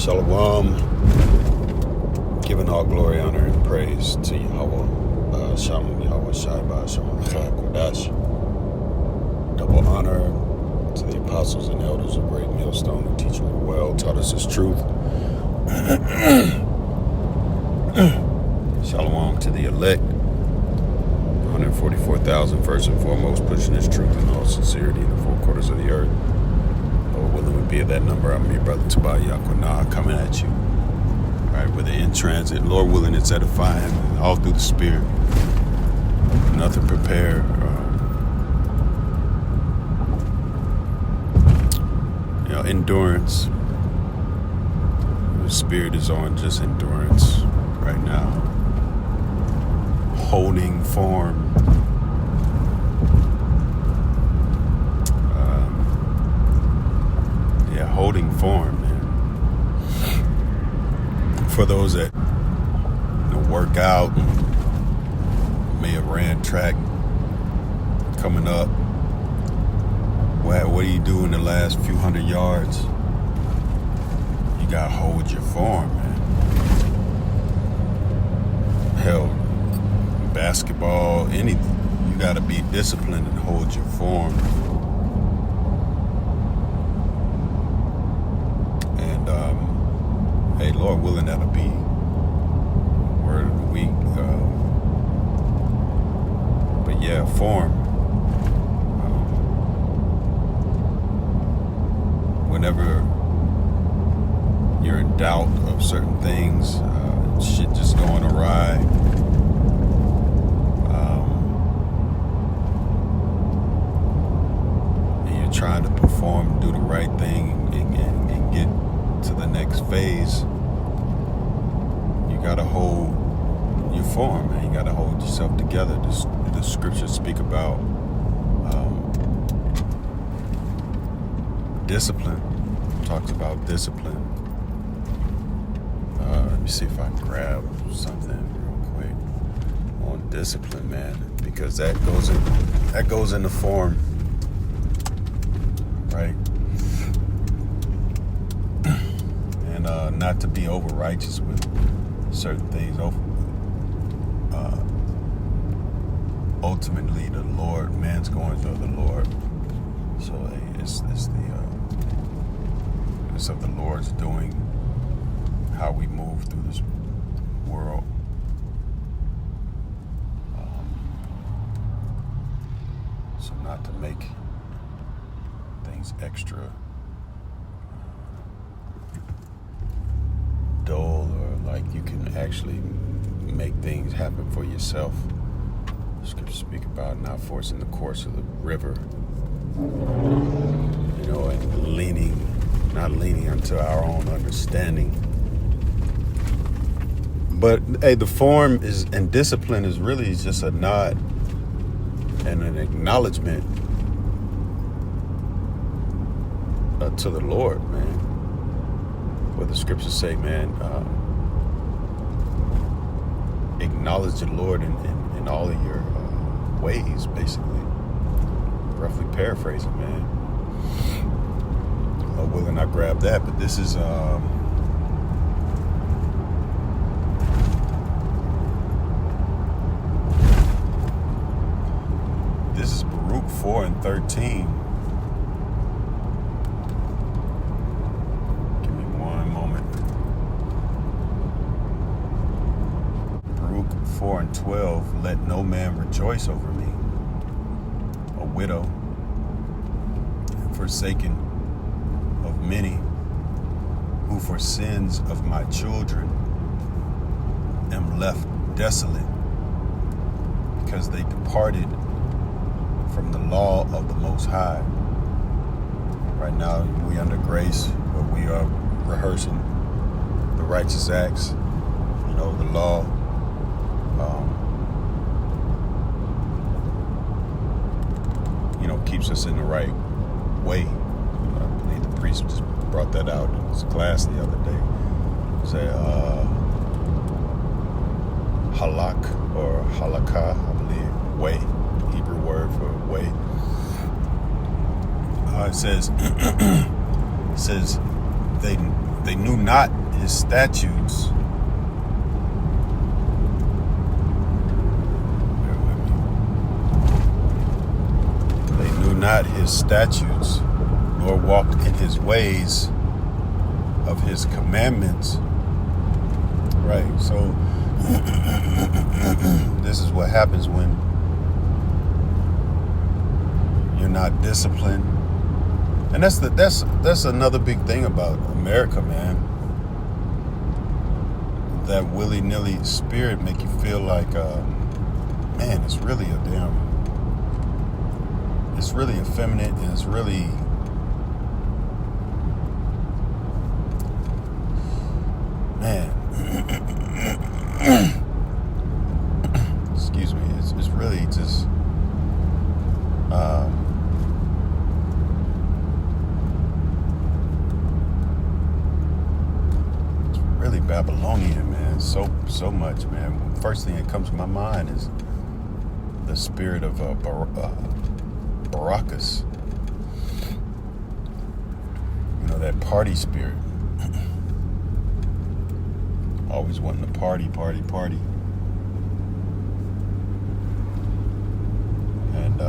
Shalom, giving all glory, honor, and praise to Yahweh, Shalom Yahweh Shaiba, Shalom Kodash. Double honor to the apostles and elders of Great Millstone who teach us well, taught us His truth. Shalom to the elect, 144,000 first and foremost, pushing His truth in all sincerity in the four quarters of the earth. Lord willing would be at that number. I'm your brother Tobiah Yaquanah coming at you. All right, whether in transit, Lord willing, it's edifying all through the Spirit. Nothing prepared. Endurance. The Spirit is on just endurance right now. Holding form. Holding form, man. For those that work out, may have ran track coming up. What do you do in the last few hundred yards? You gotta hold your form, man. Hell, basketball, anything. You gotta be disciplined and hold your form. Hey, Lord willing, that'll be word of the week. But yeah, form. Whenever you're in doubt of certain things, shit just going awry. And you're trying to perform, do the right thing, and get to the next phase. You gotta hold your form, man. You gotta hold yourself together. The scriptures speak about discipline. Talks about discipline. Let me see if I can grab something real quick on discipline, man, because that goes in the form, right? And not to be over righteous with certain things. Ultimately, the Lord, man's going to the Lord. So it's of the Lord's doing how we move through this world. So not to make things extra dull, or like you can actually make things happen for yourself. The scriptures speak about not forcing the course of the river, and not leaning unto our own understanding. But hey, the form is, and discipline is really just a nod and an acknowledgement to the Lord, man. What the scriptures say, man, acknowledge the Lord in all of your ways, basically. Roughly paraphrasing, man. Willing, I grabbed that, but this is Baruch 4:13. Give me one moment. Baruch 4:12. Let no man rejoice over me, a widow, and forsaken of many, who for sins of my children am left desolate, because they departed from the law of the Most High. Right now, we under grace, but we are rehearsing the righteous acts, the law. Keeps us in the right way. I believe the priest just brought that out in his class the other day. Say halak or halakha, I believe, way, Hebrew word for way. It says they They knew not his statutes. Bear with me. They knew not his statutes, nor walked in his ways of his commandments. Right. So this is what happens when you're not disciplined. And that's another big thing about America, man. That willy-nilly spirit make you feel like, man, it's really effeminate, and it's really, man, excuse me, it's really just, really Babylonian, man. So much, man. First thing that comes to my mind is the spirit of Baracus. You know, that party spirit. Always wanting to party. And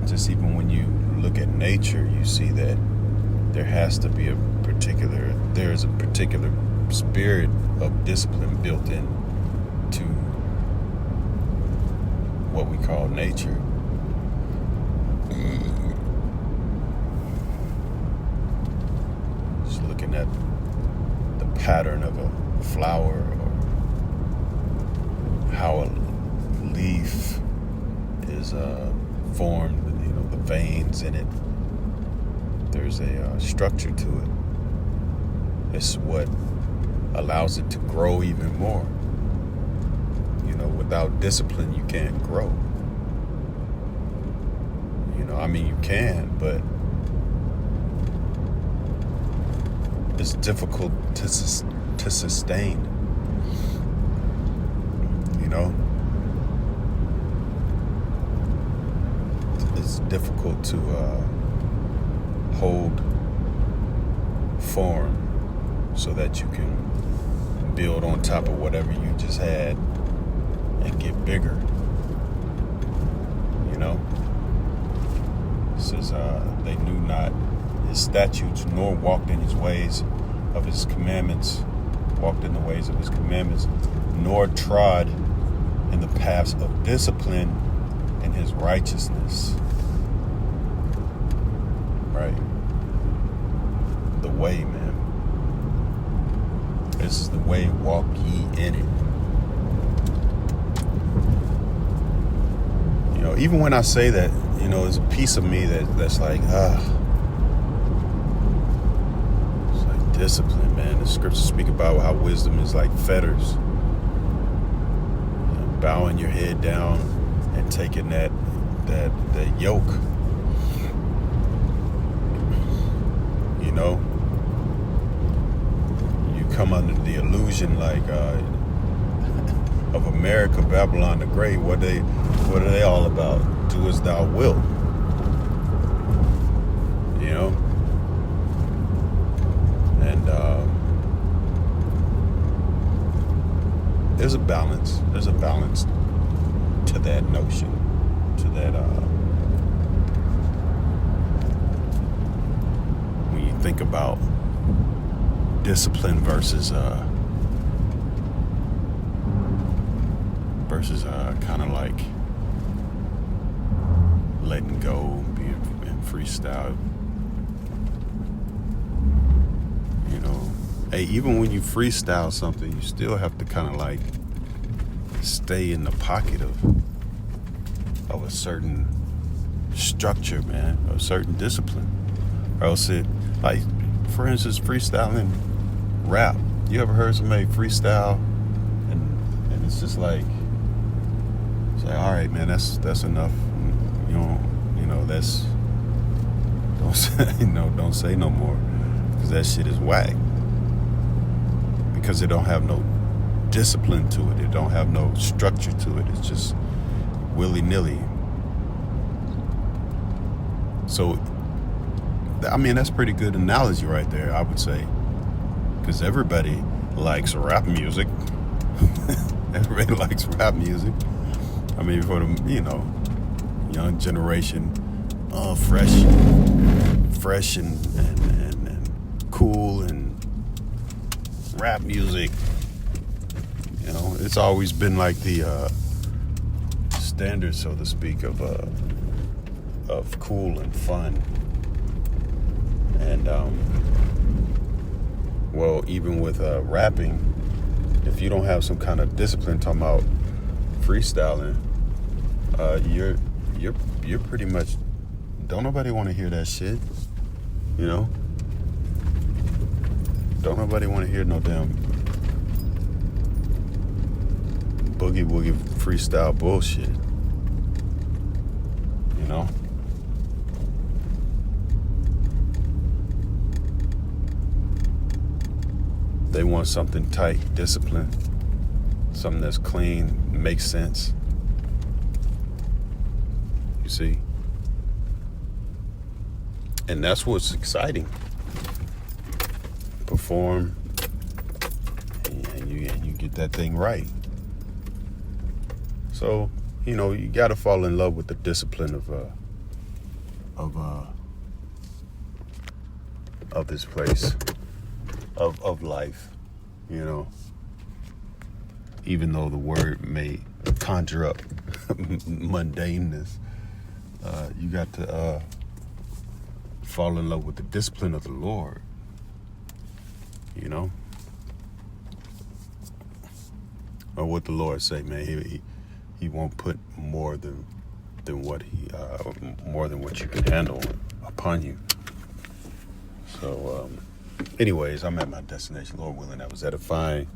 just even when you look at nature, you see that there is a particular spirit of discipline built in to what we call nature. Just looking at the pattern of a flower, or how a leaf is formed, you know, the veins in it. There's a structure to it. It's what allows it to grow even more. You know, without discipline, you can't grow. You know, I mean, you can, but it's difficult to sustain. You know, it's difficult to hold form so that you can build on top of whatever you just had and get bigger. You know, it says they knew not his statutes, nor walked in his ways of his commandments, nor trod in the paths of discipline and his righteousness. Right. The way, man. This is the way, walk ye in it. You know, even when I say that, you know, there's a piece of me that's like, it's like discipline, man. The scriptures speak about how wisdom is like fetters. You know, bowing your head down and taking that yoke. You know, you come under the illusion like of America, Babylon the Great. What are they all about? Do as thou wilt. You know, and there's a balance. There's a balance to that notion, to that. Think about discipline versus kind of like letting go, being in freestyle. You know, hey, even when you freestyle something, you still have to kind of like stay in the pocket of a certain structure, man, a certain discipline, or else it. Like, for instance, freestyling rap. You ever heard somebody freestyle and it's just like, it's like, all right, man, that's enough. You know, that's, don't say no more, because that shit is whack. Because it don't have no discipline to it. It don't have no structure to it. It's just willy-nilly. So I mean, that's pretty good analogy right there, I would say. Because everybody likes rap music. Everybody likes rap music. I mean, for the, young generation, fresh and cool and rap music. It's always been like the standard, so to speak, of cool and fun. And even with rapping, if you don't have some kind of discipline, talking about freestyling, you're pretty much, don't nobody want to hear that shit. Don't nobody want to hear no damn boogie woogie freestyle bullshit. They want something tight, disciplined, something that's clean, makes sense. You see? And that's what's exciting. Perform, and you get that thing right. So, you got to fall in love with the discipline of this place, of life, even though the word may conjure up mundaneness, you got to fall in love with the discipline of the Lord, or what the Lord say, man. He won't put more than what you can handle upon you. So, anyways, I'm at my destination, Lord willing. That was edifying.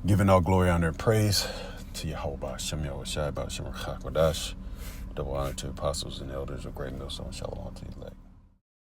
Giving all glory, honor, and praise to Yahweh, Shem Yahushua, Shem Chakwadash. Double honor to apostles and elders of Great Millstone. Shalom to you, elect.